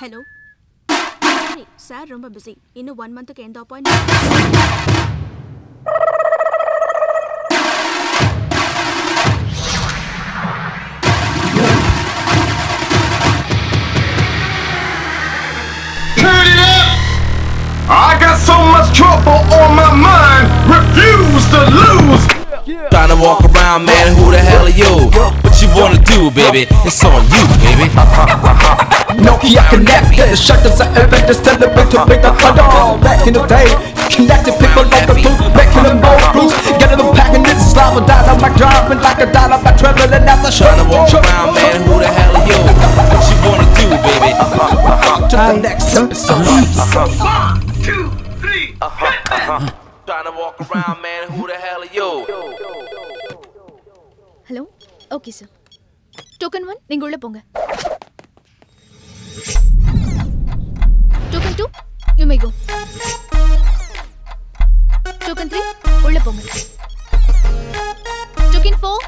Hello sorry sir ரொம்ப busy. இன்னும் 1 மந்த்துக்கு எந்த appointment? I got so much trouble on my mind, refuse to lose. Trying to walk around, man, who the hell are you? What you wanna do, baby? It's on you, baby. Nokia connected, shut the elevator, celebrate to break the thunder. Back in the day, connecting people like a boot, making them more rules. Getting them packing this slab of dollar, like driving like a dollar, like traveling out the show. Trying to walk around, man, who the hell are you? What you wanna do, baby? To the next episode. 1, 2, 3. Trying to walk around, man, who the hell are you? Hello okay sir. Token 1 நீங்க உள்ள போங்க. Token 2 you may go. Token 3 உள்ள போங்க. Token 4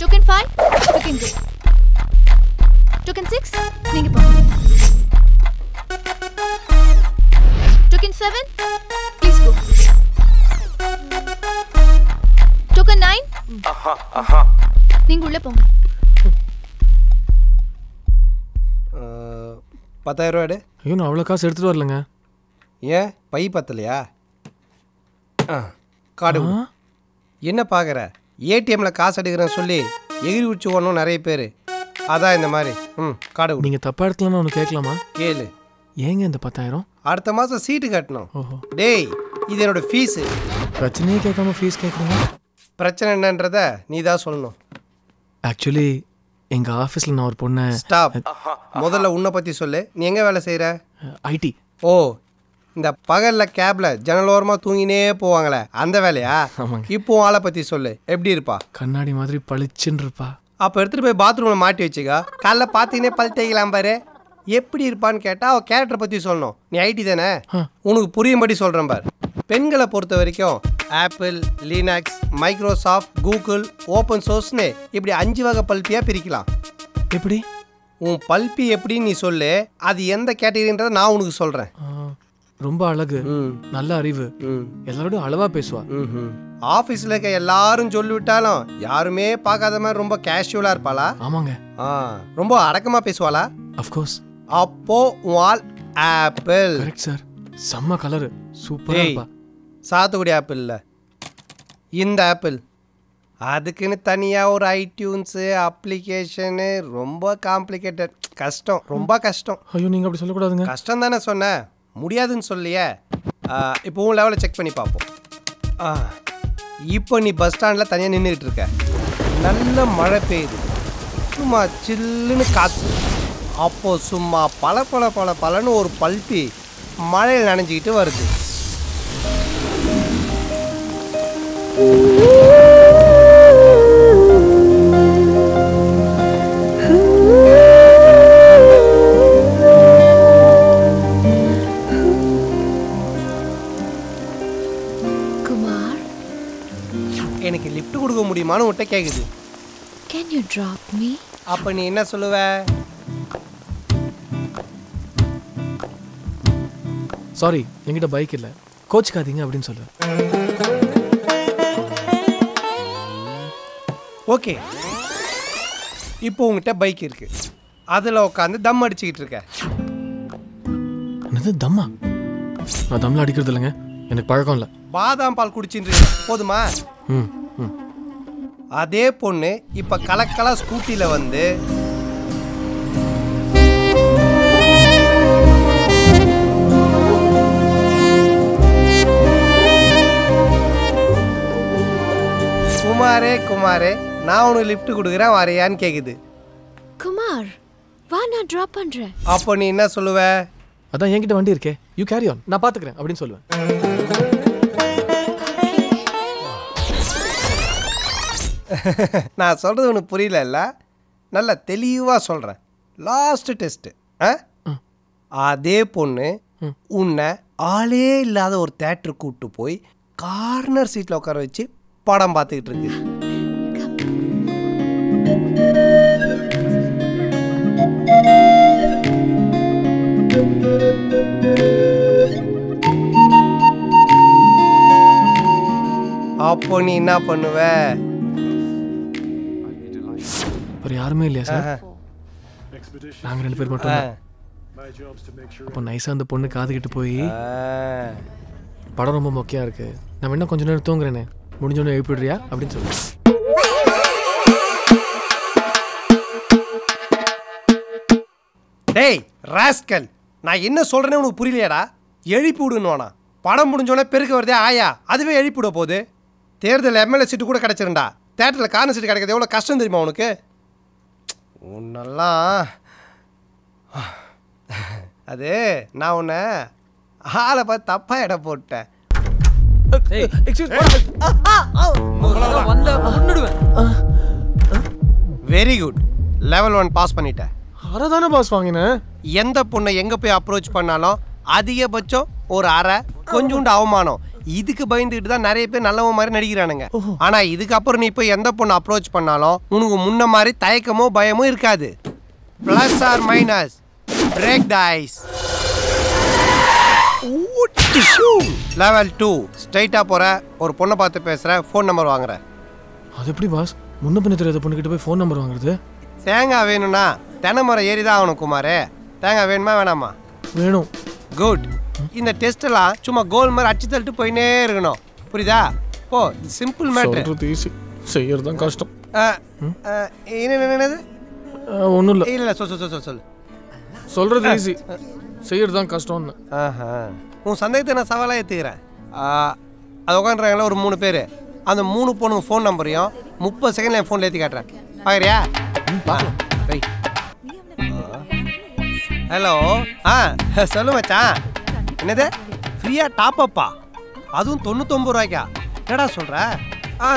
token 5 you can go. Token 6 நீங்க போங்க. Token 7, please go. Token 9. நீங்க உள்ள போங்க. 10,000 ரூபாய். ஐயோ நான் அவ்வளோ காசு எடுத்துகிட்டு வரலங்க. ஏன் பை பத்தலையா? கார்டு என்ன பார்க்குற? ஏடிஎம்மில் காசு எடுக்கிறேன்னு சொல்லி எகிரி உச்சி ஓடணும் நிறைய பேர். அதான் இந்த மாதிரி கார்டு. நீங்கள் தப்பாக எடுக்கலாமா ஒன்று கேட்கலாமா? கேளு. ஏங்க இந்த 10,000? அடுத்த மாதம் சீட்டு கட்டணும். ஓஹோ. டேய் இது என்னோட ஃபீஸு. பிரச்சனையே கேட்காம ஃபீஸ் கேட்குறீங்க? பிரச்சனை என்னன்றத நீ தான் சொல்லணும். ஆக்சுவலி எங்கள் ஆஃபீஸில் நான் ஒரு பொண்ணை. ஸ்டாப். முதல்ல உன்னை பற்றி சொல்லு. நீ எங்கே வேலை செய்கிற? ஐடி. ஓ இந்த பகலில் கேபில் ஜன்னலோரமாக தூங்கினே போவாங்களே அந்த வேலையா? ஆமாங்க. இப்போ ஆளை பற்றி சொல்லு. எப்படி இருப்பா? கண்ணாடி மாதிரி பளிச்சுன்னு இருப்பா. அப்போ எடுத்துகிட்டு போய் பாத்ரூமில் மாட்டி வச்சுக்கா. காலைல பார்த்தீங்கன்னே பல் தேய்க்கலாம் பாரு. எப்படி இருப்பான்னு கேட்டால் அவள் கேரக்டரை பற்றி சொல்லணும். நீ ஐடி தானே, உனக்கு புரியும்படி சொல்கிறேன் பார். பெண்களை பொறுத்த வரைக்கும் Apple, Linux, Microsoft, Google, open சோர்ஸ்னு இப்படி 5 வகை பல்பியாக பிரிக்கலாம். எப்படி? உன் பல்பி எப்படின்னு நீ சொல்லு. அது எந்த கேட்டகரின்றதை நான் உனக்கு சொல்கிறேன். ரொம்ப அழகு, நல்ல அறிவு, எல்லாரோடும் அளவாக பேசுவா. ஆஃபீஸில் இருக்க எல்லாரும் சொல்லிவிட்டாலும் யாருமே பார்க்காத மாதிரி ரொம்ப கேஷுவலாக இருப்பாளா? ஆமாங்க. ரொம்ப அடக்கமாக பேசுவாளா? அஃப்கோர்ஸ். அப்போ வால் ஆப்பிள். Correct sir. செம்ம கலரு, சூப்பராக இருப்பா. சாத்துக்குடி ஆப்பிள் இல்லை, இந்த ஆப்பிள். அதுக்குன்னு தனியாக ஒரு ஐடியூன்ஸு அப்ளிகேஷனு ரொம்ப காம்ப்ளிகேட்டட். கஷ்டம், ரொம்ப கஷ்டம். ஐயோ நீங்கள் அப்படி சொல்லக்கூடாதுங்க. கஷ்டம் தானே சொன்னேன், முடியாதுன்னு சொல்லியே. இப்போ உன் லெவலில் செக் பண்ணி பார்ப்போம். இப்போ நீ பஸ் ஸ்டாண்டில் தனியாக நின்றுக்கிட்டு இருக்க. நல்ல மழை பெய்யுது, சும்மா சில்லுன்னு காற்று. அப்போ சும்மா பலன்னு ஒரு பல்பி மழையில் நனைஞ்சிக்கிட்டு வருது. குமார், எனக்கு லிஃப்ட் கொடுக்க முடியுமான்னு உன்கிட்ட கேட்குது. Can you drop me? அப்போ நீ என்ன சொல்லுவ? சாரி என்கிட்ட பைக் இல்லை, கோச்சுக்காதீங்க அப்படின்னு சொல்லுவேன். ஓகே, இப்போ உங்ககிட்ட பைக் இருக்கு, அதில் உட்காந்து தம் அடிச்சுக்கிட்டு இருக்க. என்னது தம்மா? நான் தம்ல அடிக்கிறது இல்லைங்க, எனக்கு பழக்கம் இல்லை. பாதாம் பால் குடிச்சுட்டு போதுமா? அதே பொண்ணு இப்போ கலக்கலா ஸ்கூட்டியில் வந்து குமாரே நான் உனக்கு லிஃப்ட் கொடுக்குறேன் வரையான்னு கேக்குது. குமார் வா, நான் டிராப் பண்றேன். அப்போ நீ என்ன சொல்லுவ? அதான் என்கிட்ட வண்டி இருக்கே, யூ கேரி ஆன், நான் பாத்துக்கிறேன் அப்படின்னு சொல்லுவேன். நான் சொல்றது உனக்கு புரியல, நல்லா தெளிவா சொல்றேன். Last test. அதே பொண்ணு உன்னை ஆளே இல்லாத ஒரு தியேட்டருக்கு கூப்பிட்டு போய் கார்னர் சீட்டில் உட்கார வச்சு படம் பார்த்துக்கிட்டு இருக்கு. அப்போ நீ என்ன பண்ணுவ? ஒரு யாருமே இல்லையா சார்? நாங்கள் 2 பேர் மட்டும். அப்போ நைஸாக அந்த பொண்ணு காதுகிட்டு போய் படம் ரொம்ப மொக்கையாக இருக்கு, நம்ம இன்னும் கொஞ்ச நேரம் தூங்குறேனே, முடிஞ்சோன்னு எழுப்பிடுறியா அப்படின்னு சொல்லுவேன். டேய் ராஸ்கல், நான் என்ன சொல்கிறேன்னு உனக்கு புரியலையாடா? எழுப்பி விடுணுவானா? படம் முடிஞ்சோடனே பெருக்க வருதே ஆயா, அதுவே எழுப்பி விட போகுது. தேர்தலில் எம்எல்ஏ சீட்டு கூட கிடச்சிருண்டா, தேட்டரில் கார்னர் சீட்டு கிடைக்கிறது எவ்வளோ கஷ்டம் தெரியுமா உனக்கு? உன்னெல்லாம் அது நான் உன்னை ஆளை பார்த்து தப்பாக இடம் போட்டேன். வெரி குட், லெவல் 1 பாஸ் பண்ணிட்டேன். அரைதானே பாஸ் வாங்கினேன். எந்த பொண்ணை எங்கே போய் அப்ரோச் பண்ணாலும் அதிகபட்சம் ஒரு அரை, கொஞ்சோண்டு அவமானம். இதுக்கு பயந்துக்கிட்டு தான் நிறைய பேர் நல்லவங்க மாதிரி நடிக்கிறானுங்க. ஆனால் இதுக்கப்புறம் நீ போய் எந்த பொண்ணை அப்ரோச் பண்ணாலும் உனக்கு முன்ன மாதிரி தயக்கமோ பயமோ இருக்காது. Plus or minus, break the ice. Level 2 ஸ்ட்ரைட்டாக போகிற, ஒரு பொண்ணை பார்த்து பேசுகிற, ஃபோன் நம்பர் வாங்குற. அது எப்படி பாஸ் முன்ன பின்ன தெரியாத பொண்ணுக்கிட்ட போய் ஃபோன் நம்பர் வாங்குறது? தேங்காய் வேணும்னா தென்னைமரம் ஏறி தான் ஆகணும் குமார். தேங்காய் வேணுமா வேணாமா? வேணும். குட். இந்த டெஸ்ட்டெல்லாம் சும்மா கோல் மாதிரி அடிச்சு தள்ளிட்டு போயினே இருக்கணும், புரியுதா? ஓ சிம்பிள் மேட்ரு. சொல்றது ஈஸி, செய்யறது தான் கஷ்டம். என்னது? ஒன்றும் இல்லை. இல்லை சொல்லு. சொல்றது ஈஸி, செய்யறது தான் கஷ்டம்னு. உன் சந்தேகத்தை நான் சவாலாக ஏற்றுக்கிறேன். அது உட்காந்துறாங்களா ஒரு 3 பேர், அந்த 3 பொண்ணுங்க ஃபோன் நம்பரையும் 30 செகண்டில் என் ஃபோனில் ஏற்றி காட்டுறேன். பார்க்குறியா? ஹலோ. சொல்லு மச்சான். என்னது ஃப்ரீயாக டாப் அப்பா? அதுவும் 99 ரூபாய்க்கா? என்னடா சொல்கிற?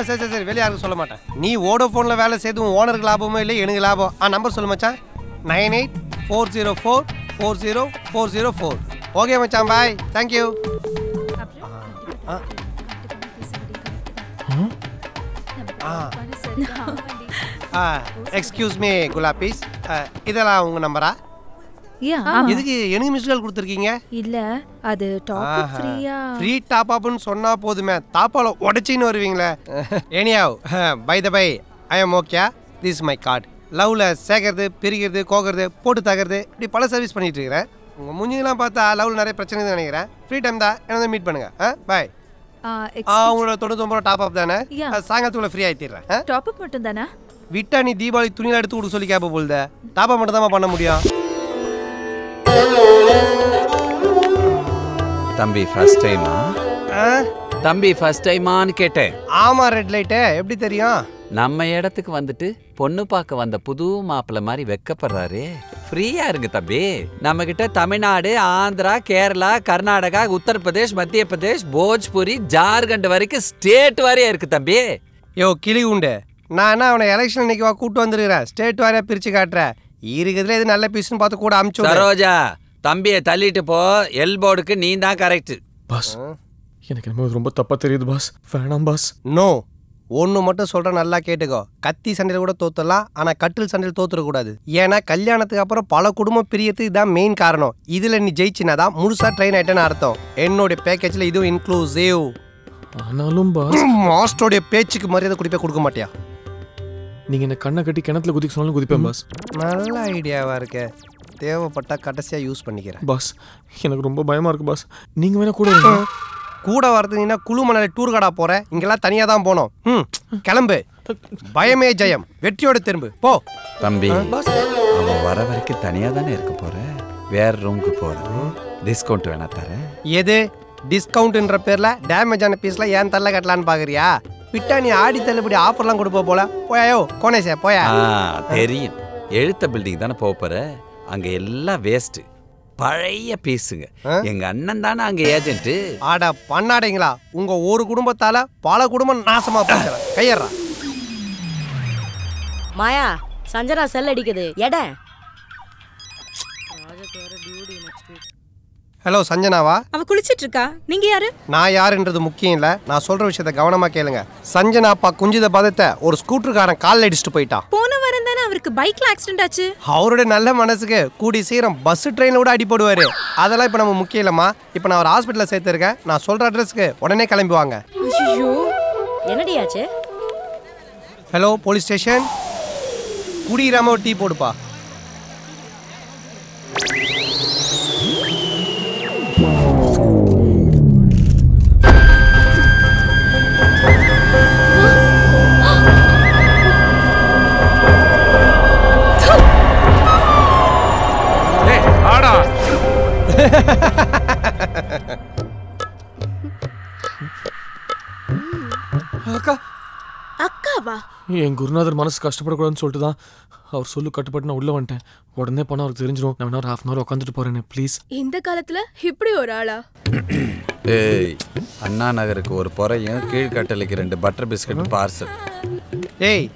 சரி வெளியே யாருக்கும் சொல்ல மாட்டேன். நீ வோடோஃபோனில் வேலை செய்து உன் ஓனருக்கு லாபமோ இல்லை எனக்கு லாபம். நம்பர் சொல்லு மச்சான். 9840440404. ஓகே மச்சான், பாய், தேங்க்யூ. எக்ஸ்கியூஸ் மீ குலாபீஸ், இதெல்லாம் உங்கள் நம்பரா? இதுக்கு எனக்கு மிஸ்ட் கால் கொடுத்துருக்கீங்க? இல்ல, அது டாப் ஃப்ரீயா. ஃப்ரீ டாப் அப்னு சொன்னா போதுமே, தாப்பால உடைச்சின்னு வருவீங்களே. Anyway, by the by, I am okay. This is my card. லவ்ல சேர்க்கறது, பிரிக்கிறது, கோக்கிறது, போட்டு தகர்றது, இப்படி பல சர்வீஸ் பண்ணிட்டு இருக்கிறேன். உங்கள் மூஞ்சிலாம் பார்த்தா லவ்ல நிறைய பிரச்சனை நினைக்கிறேன். ஃப்ரீ டைம் தான், என்ன மீட் பண்ணுங்க. பாய். உங்களோட 99 ரூபா டாப் அப் தானே? சாயங்காலத்துக்குள்ள ஃப்ரீ ஆயிடுறேன். டாப் அப் மட்டும் தானே? விட்டா நீ தீபாவளி துணியெல்லாம் எடுத்து கொடுக்க சொல்லி கேப்ப போல்த. டாப் அப் மட்டும் தான் பண்ண முடியும். தம்பி ஃபர்ஸ்ட் டைமா? தம்பி ஃபர்ஸ்ட் டைமான்னு கேட்டேன். ஆமா, ரெட் லைட்டு. எப்படி தெரியும்? நம்ம இடத்துக்கு வந்துட்டு பொண்ணு பார்க்க வந்த புது மாப்பிள்ள மாதிரி வெக்கப்படுறாரு. ஃப்ரீயா இருங்க தம்பி. நம்ம கிட்ட தமிழ்நாடு, ஆந்திரா, கேரளா, கர்நாடகா, உத்தரப்பிரதேஷ், மத்திய பிரதேஷ், போஜ்புரி, ஜார்க்கண்ட் வரைக்கும் ஸ்டேட் வாரியா இருக்கு தம்பி. யோ கிளி உண்டு, நான் என்ன அவனை எலெக்ஷன் இன்னைக்கு கூப்பிட்டு வந்துருக்கிறேன். ஸ்டேட் வாரியா பிரிச்சு காட்டுறேன். இருக்கிறதுல எது நல்ல பீஸ்னு பார்த்து கூட அமுச்சு. சரோஜா, தம்பியை தள்ளிட்டு போ. எல்போர்டுக்கு நீ தான் கரெக்ட். பாஸ், எனக்கு ரொம்ப தப்பா தெரியுது பாஸ். வேணாம் பாஸ். நோ, ஒன்று மட்டும் சொல்கிறேன், நல்லா கேட்டுக்கோ. கத்தி சண்டையில் கூட தோத்துடலாம், ஆனால் கட்டில் சண்டையில் தோத்துடக்கூடாது. ஏன்னா கல்யாணத்துக்கு அப்புறம் பல குடும்பம் பிரியறதுக்கு இதுதான் மெயின் காரணம். இதில் நீ ஜெயிச்சினா தான் முழுசாக ட்ரெயின் ஆகிட்டேன்னு அர்த்தம். என்னுடைய பேக்கேஜில் இதுவும் இன்க்ளூசிவ். ஆனாலும் பாஸ், மாஸ்டருடைய பேச்சுக்கு மரியாதை கொடுக்க மாட்டியா? நீங்கள் என்ன கண்ணை கட்டி கிணத்துல குதிக்க சொன்னாலும் குதிப்பேன் பாஸ். நல்ல ஐடியாவாக இருக்கு. தேவைப்பட்டா கடைசியாக யூஸ் பண்ணிக்கிறேன். பாஸ், எனக்கு ரொம்ப பயமாக இருக்கு பாஸ். நீங்கள் வேணா கூட வரதுனா குழு மணலை டூர் கார்டா போகிறேன். இங்கெல்லாம் தனியாக தான் போனோம். கிளம்பு. பயமே ஜெயம், வெற்றியோட திரும்பு போ. தம்பி, அவன் வர வரைக்கும் தனியாக தானே இருக்க போற. வேற ரூமுக்கு போகிறோம். டிஸ்கவுண்ட் வேணா தரேன். எது டிஸ்கவுண்ட்ன்ற பேரில் டேமேஜ் ஆன பீஸில் ஏன் தள்ள கட்டலான்னு பார்க்குறியா? விட்டா நீ ஆடி தள்ளுபடி ஆஃபர்லாம் கொடுப்ப போல. போயாயோ கோனேசே போயா. தெரியும், எழுத்த பில்டிங் தானே போற. அங்க எல்லாம் வேஸ்ட், பழைய பீஸுங்க. எங்க அண்ணன் தானே அங்க ஏஜென்ட். ஆடா பண்ணாடைங்களா, உங்க ஒரு குடும்பத்தால பல குடும்பம் நாசமா போச்சு. கையறா மாயா, சஞ்சனா செல் அடிக்குது. எட ஹலோ சஞ்சனாவா? அவ குளிச்சிட்டு இருக்கா. நீங்க யாரு? நான் யாருன்றது முக்கியம் இல்ல, நான் சொல்ற விஷயத்தை கவனமா கேளுங்க. சஞ்சனா அப்பா குஞ்சித பதத்தை ஒரு ஸ்கூட்டர்காரன் கால்ல அடிச்சுட்டு போயிட்டான். போன வாரம் தானே அவருக்கு பைக்ல ஆக்சிடென்ட் ஆச்சு. அவருடைய நல்ல மனசுக்கு கூடி சீக்கிரம் பஸ் ட்ரெயின்ல கூட அடி போடுவாரு. அதெல்லாம் இப்ப நம்ம முக்கியம் இல்லம்மா. இப்ப நான் ஒரு ஹாஸ்பிட்டல்ல சேர்த்திருக்கேன். நான் சொல்ற அட்ரஸ்க்கு உடனே கிளம்பி வாங்க. ஐயோ என்னடி ஆச்சு? Hello police station. குடிராம ஒரு டீ போடுப்பா. அக்கா அக்காவா? என் குருநாதர் மனசு கஷ்டப்படக்கூடாதுன்னு சொல்லிட்டு தான் அவர் சொல்லு கட்டுப்பட்டு நான் உள்ள வந்துட்டேன். உடனே போனால் அவருக்கு தெரிஞ்சிடும். நான் ஒரு 1/2 hour உட்காந்துட்டு போறேன்னு ப்ளீஸ். இந்த காலத்துல இப்படி ஒரு ஆளா? ஏய், அண்ணா நகருக்கு ஒரு பொறையும் கீழ்கட்டளைக்கு 2 பட்டர் பிஸ்கட் பார்சல். ஏய்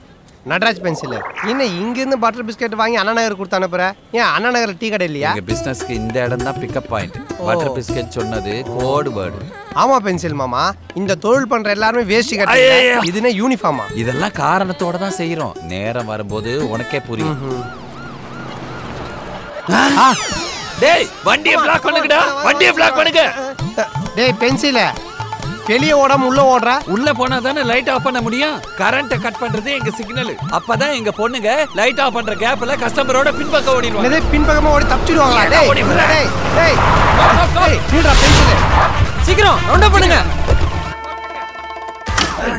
நடராஜ் பென்சில் என்ன இங்கிருந்து பட்டர் பிஸ்கட் வாங்கி அண்ணா நகர் கொடுத்து அனுப்புற? ஏன் அண்ணா நகர் டீ கடை இல்லையா? எங்க பிசினஸ்க்கு இந்த இடம் தான் பிக்கப் பாயிண்ட். பட்டர் பிஸ்கட் சொன்னது கோட் வேர்டு. ஆமா பென்சில் மாமா, இந்த தொழில் பண்ற எல்லாருமே வேஷ்டி கட்டல, இதுனே யூனிஃபார்மா? இதெல்லாம் காரணத்தோட தான் செய்யறோம். நேரம் வரும்போது உனக்கே புரியும். டேய் வண்டியை பிளாக் பண்ணுங்கடா, வண்டியை பிளாக் பண்ணுங்க. டேய் பென்சில் வெளியே ஓடாம உள்ள ஓடுற. உள்ள போனா தானே லைட் ஆஃப் பண்ண முடியும். கரண்ட்டை கட் பண்றது எங்க சிக்னல். அப்பதான் எங்க பொண்ணுங்க லைட் ஆஃப் பண்ற கேப்ல கஸ்டமரோட பின்பக்கம் ஓடிடுவாங்க. இதே பின்பக்கமா ஓடி தப்பிச்சிடுவாங்களா? டேய் டேய் டேய் நீடா பென்சில் சீக்கிரம் ரவுண்ட் அப் பண்ணுங்க.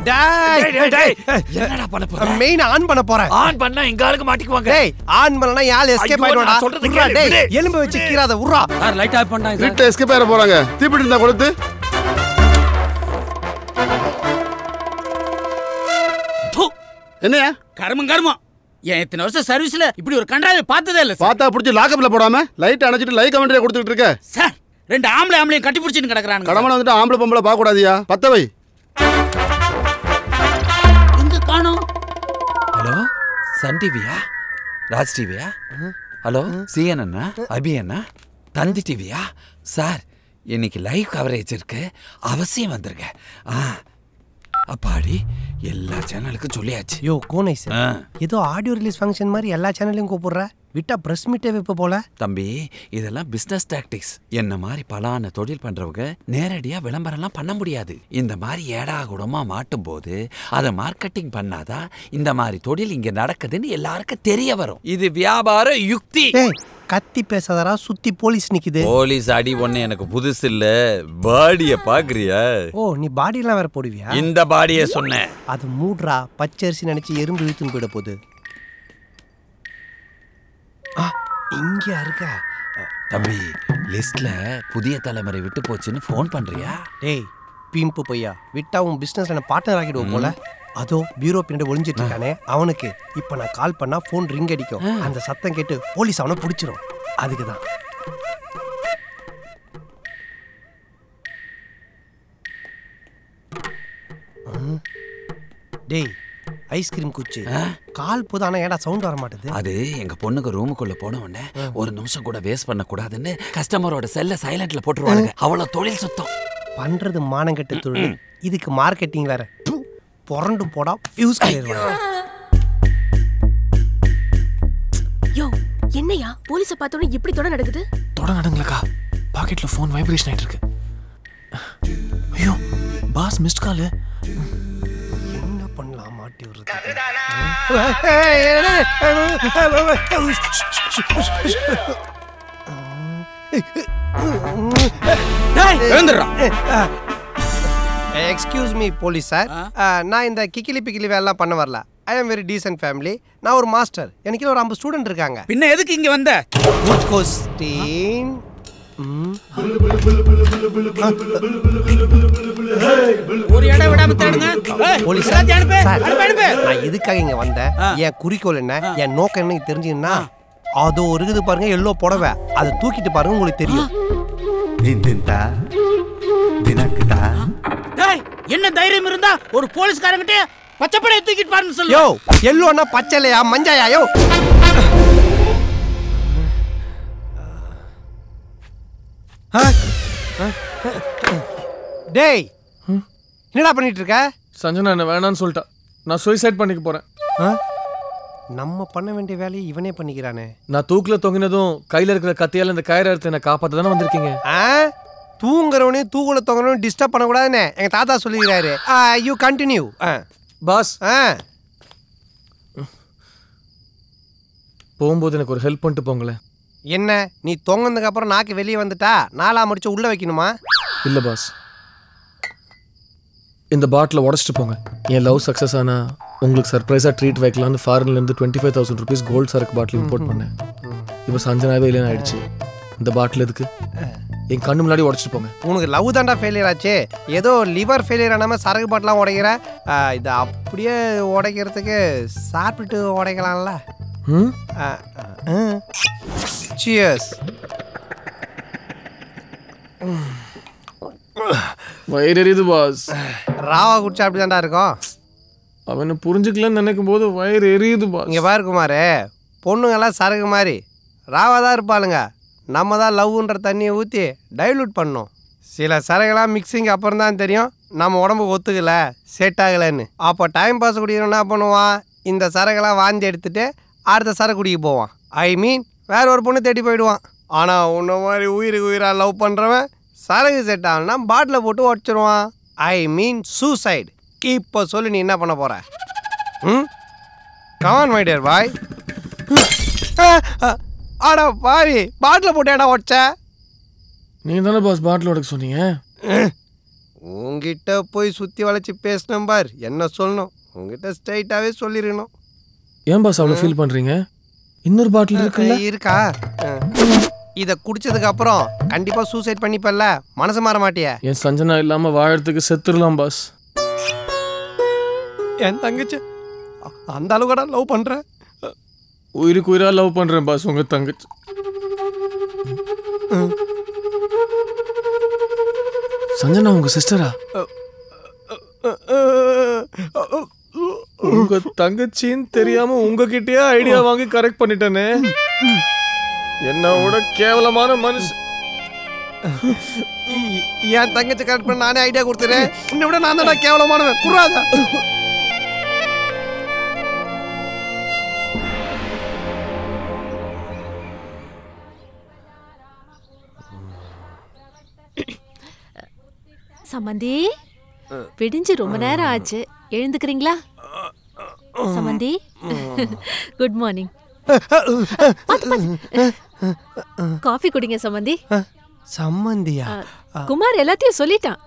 டேய் டேய் என்னடா பண்ண போற? மெயின் ஆன் பண்ண போறேன். ஆன் பண்ணா எங்க ஆளுக்கு மாட்டிக்குவாங்க. டேய் ஆன் பண்ணனா யாழ் எஸ்கேப் ஆயிடுவாடா. சொல்றது கேளு. டேய் எலும்பு வச்சு கீறாத உர்றா. சார் லைட் ஆஃப் பண்ணா வீட்ல எஸ்கேப் ஆயிர போறாங்க. தீப்பிடி இருந்தா கொடுத்து. என்னையா கர்மம் ஏன் இத்தனை வருஷம் சர்வீஸ்ல இப்படி ஒரு கண்டாவை பார்த்ததே இல்ல. பார்த்தா புடிச்சு லாக்கப்ல போடாம லைட் அணைச்சிட்டு லைக் கமெண்ட்ரியா கொடுத்துட்டு இருக்க. சார் 2 ஆம்பளையும் கட்டி பிடிச்சிட்டு கிடக்குறானுங்க. கடமன வந்துட்டு ஆம்பளை பொம்பளை பார்க்க கூடாதியா. பத்த வை. எங்க காணோம்? ஹலோ சன் டிவியா? ராஜ் டிவியா? ஹலோ சிஎன் அண்ணா, அபி அண்ணா, தந்தி டிவியா? சார் இன்னைக்கு லைவ் கவரேஜ் இருக்கு, அவசியம் வந்துருங்க. அப்பாடி எல்லா சேனலுக்கும் சொல்லியாச்சு. யோ கோனை சார், ஏதோ ஆடியோ ரிலீஸ் ஃபங்க்ஷன் மாதிரி எல்லா சேனலையும் கூப்பிடுற. விட்டா பிரஸ் மீட்டே வைப்ப போல. தம்பி இதெல்லாம் பிசினஸ் டாக்டிக்ஸ். என்ன மாதிரி பலான தொழில் பண்றவங்க நேரடியா விளம்பரம்லாம் பண்ண முடியாது. இந்த மாதிரி ஏடா கூடமா மாட்டும் போது அதை மார்க்கெட்டிங் பண்ணாதான் இந்த மாதிரி தொழில் இங்க நடக்குதுன்னு எல்லாருக்கும் தெரிய வரும். இது வியாபார யுக்தி. கத்தி பேசாதரா, சுத்தி போலீஸ் நிக்குது. போலீஸ் அடி ஒண்ணு எனக்கு புதுசு இல்ல. பாடிய பாக்குறியா? ஓ நீ பாடி எல்லாம் வேற போடுவியா? இந்த பாடிய சொன்னேன். அது மூட்ரா, பச்சரிசி நினைச்சு எறும்பு இழுத்துன்னு போயிட போகுது. இங்க இருக்கா தம்பி, லிஸ்ட்ல புதிய தலைமுறை விட்டு போச்சுன்னு போன் பண்றியா? டேய் பீம்பு பையா, விட்டா உன் பிசினஸ்ல பார்ட்னர் ஆகிடுவோம் போல. அதோ பியூரோ பின்னாடி ஒளிஞ்சிட்டு இருக்கானே அவனுக்கு இப்ப நான் கால் பண்ணா போன் ரிங் அடிக்கும். அந்த சத்தம் கேட்டு போலீஸ் அவனை பிடிச்சிரும். அதுக்குதான். டேய் ஐஸ்கிரீம் குச்சி கால் போது, ஆனா ஏடா சவுண்ட் வர மாட்டேது? அது எங்க பொண்ணுக்கு ரூமுக்குள்ள போன உடனே ஒரு நிமிஷம் கூட வேஸ்ட் பண்ண கூடாதுன்னு கஸ்டமரோட செல்ல சைலண்ட்ல போட்டுருவாங்க. அவ்வளவு தொழில் சுத்தம் பண்றது மானங்கெட்ட தொழில். இதுக்கு மார்க்கெட்டிங் வேற. புரண்டு போடா யூஸ் பண்ணிடுவாங்க. யோ என்னையா போலீஸ பார்த்தோன்னே இப்படி தொட நடக்குது? தொட நடங்களக்கா, பாக்கெட்ல ஃபோன் வைப்ரேஷன் ஆயிட்டு இருக்கு. ஐயோ பாஸ் மிஸ்ட் கால். என்ன பண்ணலாம் மாட்டி விடுறது? எக்ஸ்கியூஸ் மீ போலீஸ் சார், நான் இந்த கிக்கிலி பிக்கிலி வேலைலாம் பண்ண வரல. ஐ ஆம் வெரி டீசன்ட் ஃபேமிலி. நான் ஒரு மாஸ்டர். எனக்கு ஒரு 50 ஸ்டூடெண்ட் இருக்காங்க. பின்ன எதுக்கு இங்க வந்த? Good question. ஒரு இடம் விடாம தேடுங்க. போலீஸ் சார், நான் இதுக்காக இங்க வந்தேன். என் குறிக்கோள் என்ன, என் நோக்கம் என்ன தெரிஞ்சுன்னா, அதோ இருக்குது பாருங்க எல்லோ புடவை, அதை தூக்கிட்டு பாருங்க உங்களுக்கு தெரியும். என்ன தைரியம் இருந்தா ஒரு போலீஸ்காரங்கிட்ட பச்சைப்படையை தூக்கிட்டு பாருன்னு சொல்லு. யோ எல்லோன்னா பச்சைலையா மஞ்சாயா? யோ டேய் என்னடா பண்ணிட்டு இருக்க? சஞ்சனா என்ன வேணான்னு சொல்லிட்டா. நான் சூசைட் பண்ணிக்க போறேன். நம்ம பண்ண வேண்டிய வேலையை இவனே பண்ணிக்கிறானே. நான் தூக்கில் தொங்கினதும் கையில இருக்கிற கத்தியால இந்த கயிறு எடுத்து என்ன காப்பாத்த தானே வந்திருக்கீங்க. தூங்குறவனையும் தூக்குல தொங்குறவனையும் டிஸ்டர்ப் பண்ணக்கூடாதுன்னு எங்க தாத்தா சொல்லிக்கிறாரு. You continue pass. போகும்போது எனக்கு ஒரு ஹெல்ப் பண்ணிட்டு போங்களேன். என்ன நீ தொங்கினதுக்கு அப்புறம் நாக்கு வெளியே வந்துட்டா நாளா முடிச்சு உள்ள வைக்கணுமா? இல்ல பாஸ், இந்த பாட்டில் உடச்சிட்டு போங்க. என் லவ் சக்ஸஸ் ஆனா உங்களுக்கு சர்ப்ரைஸாக ட்ரீட் வைக்கலான்னு ஃபாரின்லேருந்து 25,000 rupees கோல்டு சரக்கு பாட்டில் இம்போர்ட் பண்ணேன். இப்போ சஞ்சனாவே இல்லைன்னு ஆயிடுச்சு. இந்த பாட்டில் எதுக்கு? என் கண்ணு முன்னாடி உடச்சிட்டு போங்க. உனக்கு லவ் தாண்டா ஃபெயிலியர் ஆச்சு. ஏதோ லிவர் ஃபெயிலியர் ஆனாமல் சரக்கு பாட்டிலாம் உடைக்கிற. இதை அப்படியே உடைக்கிறதுக்கு சாப்பிட்டு உடைக்கலாம்ல. சியர்ஸ். வயிறு எரியுது பாஸ். ராவா குடிச்சா அப்படி தாண்டா இருக்கும். அவனை புரிஞ்சுக்கலன்னு நினைக்கும் போது வயிறு எரியுது பாஸ். இங்கே பாரு குமார், பொண்ணுங்கெல்லாம் சரக்கு மாதிரி ராவா தான் இருப்பாளுங்க. நம்ம தான் லவ்ன்ற தண்ணியை ஊற்றி டைல்யூட் பண்ணோம். சில சரக்குலாம் மிக்சிங் அப்புறம் தான் தெரியும் நம்ம உடம்புக்கு ஒத்துக்கல, செட் ஆகலைன்னு. அப்போ டைம் பாஸ் குடிக்கணும் என்ன பண்ணுவான்? இந்த சரக்கெல்லாம் வாந்தி எடுத்துட்டு அடுத்த சரக்கு குடிக்க போவான். ஐ மீன் வேற ஒரு பொண்ணு தேடி போயிடுவான். ஆனால் உன்ன மாதிரி உயிருக்கு உயிராக லவ் பண்ணுறவன் சரக்கு செட் ஆகணும்னா பாட்டில் போட்டு உடச்சிருவான். ஐ மீன் சூசைட். இப்போ சொல்லு நீ என்ன பண்ண போற? Come on my dear boy. ஆடா பாவி, பாட்டில் போட்டு ஏடா உடச்ச? நீங்க தானே பாஸ் பாட்டில் உடைக்க சொன்னீங்க. உங்ககிட்ட போய் சுற்றி வளைச்சி பேசினேன் பார். என்ன சொல்லணும்? உங்ககிட்ட ஸ்ட்ரைட்டாகவே சொல்லிடணும். ஏன் பாஸ் அவ்வளோ ஃபீல் பண்ணுறீங்க? இன்னொரு பாட்டில் இருக்குல்ல? இருக்கா? இதை குடிச்சதுக்கு அப்புறம் கண்டிப்பா சூசைட் பண்ணிப்பல்ல, மனசு மாற மாட்டியா? என் சஞ்சனா இல்லாம வாழறதுக்கு செத்துடலாம் பாஸ். என் தங்கச்சி அந்த அளவுக்கு லவ் பண்ற? உயிருக்கு உயிரா லவ் பண்றேன் பாஸ் உங்க தங்கச்சி. சஞ்சனா உங்க சிஸ்டரா? உங்க தங்கச்சின்னு தெரியாம உங்ககிட்டயே ஐடியா வாங்கி கரெக்ட் பண்ணிட்டேனே. என்னோட கேவலமான மனுஷன். என் தங்கச்சி கரெக்ட் பண்ண நானே ஐடியா கொடுத்துறேன். உன்னை விட நான் தான் கேவலமானவன். குறாதா? சமந்தி, விடிஞ்சு ரொம்ப நேரம் ஆச்சு, எழுந்துக்கிறீங்களா? சமந்தி, குட் மார்னிங். காஃபி குடிங்க சமந்தி. சம்மந்தியா? குமார் எல்லாத்தையும் சொல்லிட்டான்.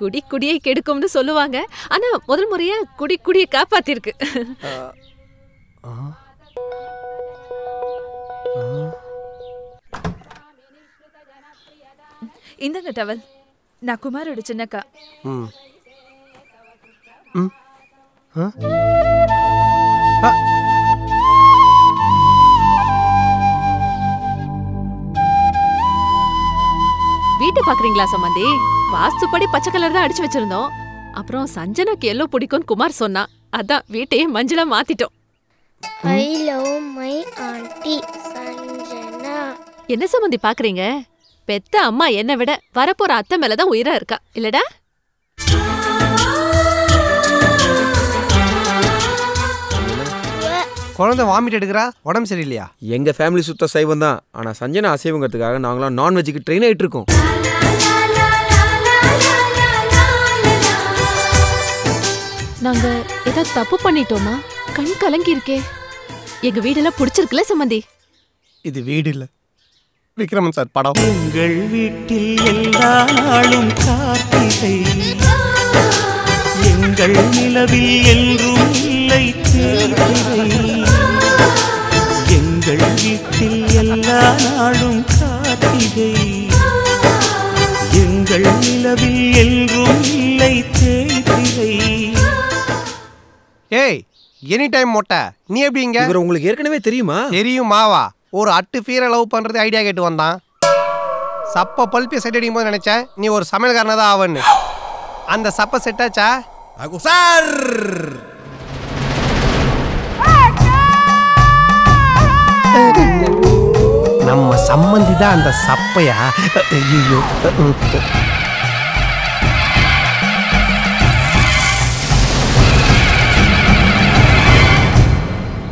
குடி குடியை கெடுக்கும்னு சொல்லுவாங்க, ஆனா முதல் முறையா குடி குடியை காப்பாத்திருக்கு. இந்தங்க டவல், நான் குமாரோட சின்னக்கா. வீட்டு பாக்குறீங்களா சம்பந்தி? வாஸ்துப்படி பச்சை கலர் தான் அடிச்சு வச்சிருந்தோம். அப்புறம் சஞ்சனாக்கு எல்லோ பிடிக்கும்னு குமார் சொன்னா, அதான் வீட்டையே மஞ்சளா மாத்திட்டோம். I love my auntie Sanjana. என்ன சம்பந்தி பாக்குறீங்க? பெத்த அம்மா என்னை விட வரப்போற அத்தை மேலதான் உயிரா இருக்கா இல்லடா? குழந்தை வாமிட் எடுக்கிறா, உடம்பு சரியில்லையா? எங்க ஃபேமிலி சுத்த சைவம் தான், ஆனா சஞ்சனா அசைவங்கிறதுக்காக நாங்களாம் நான்வெஜ்ஜுக்கு ட்ரெயின் ஆயிட்டு இருக்கோம். நாங்க ஏதாவது தப்பு பண்ணிட்டோமா? கண் கலங்கி இருக்கே. எங்க வீடெல்லாம் பிடிச்சிருக்குல்ல சம்பந்தி? இது வீடு இல்ல, விக்ரமன் சார் படம். எங்கள் வீட்டில் எல்லா நாளும் கார்த்திகை, எங்கள் நிலவில் என்றும் இல்லை தேய்திரை. எங்கள் வீட்டில் எல்லா நாளும் கார்த்திகை, எங்கள் நிலவில் என்றும் இல்லை தேய்திரை. ஏய், எனி டைம் மொட்டை, நீ எப்படி இங்க? இவர் உங்களுக்கு ஏற்கனவே தெரியுமா? தெரியுமாவா? ஒரு அட்டு ஃபீரை லவ் பண்றது ஐடியா கேட்டு வந்தான். சப்ப பல்பிய செட் அடிக்கும் போது நினைச்சேன் நீ ஒரு சமையல்காரனா தான் ஆவன்னு. அந்த சப்ப செட் ஆச்சா? சார், நம்ம சம்மந்தி தான் அந்த சப்பையா? ஐயோ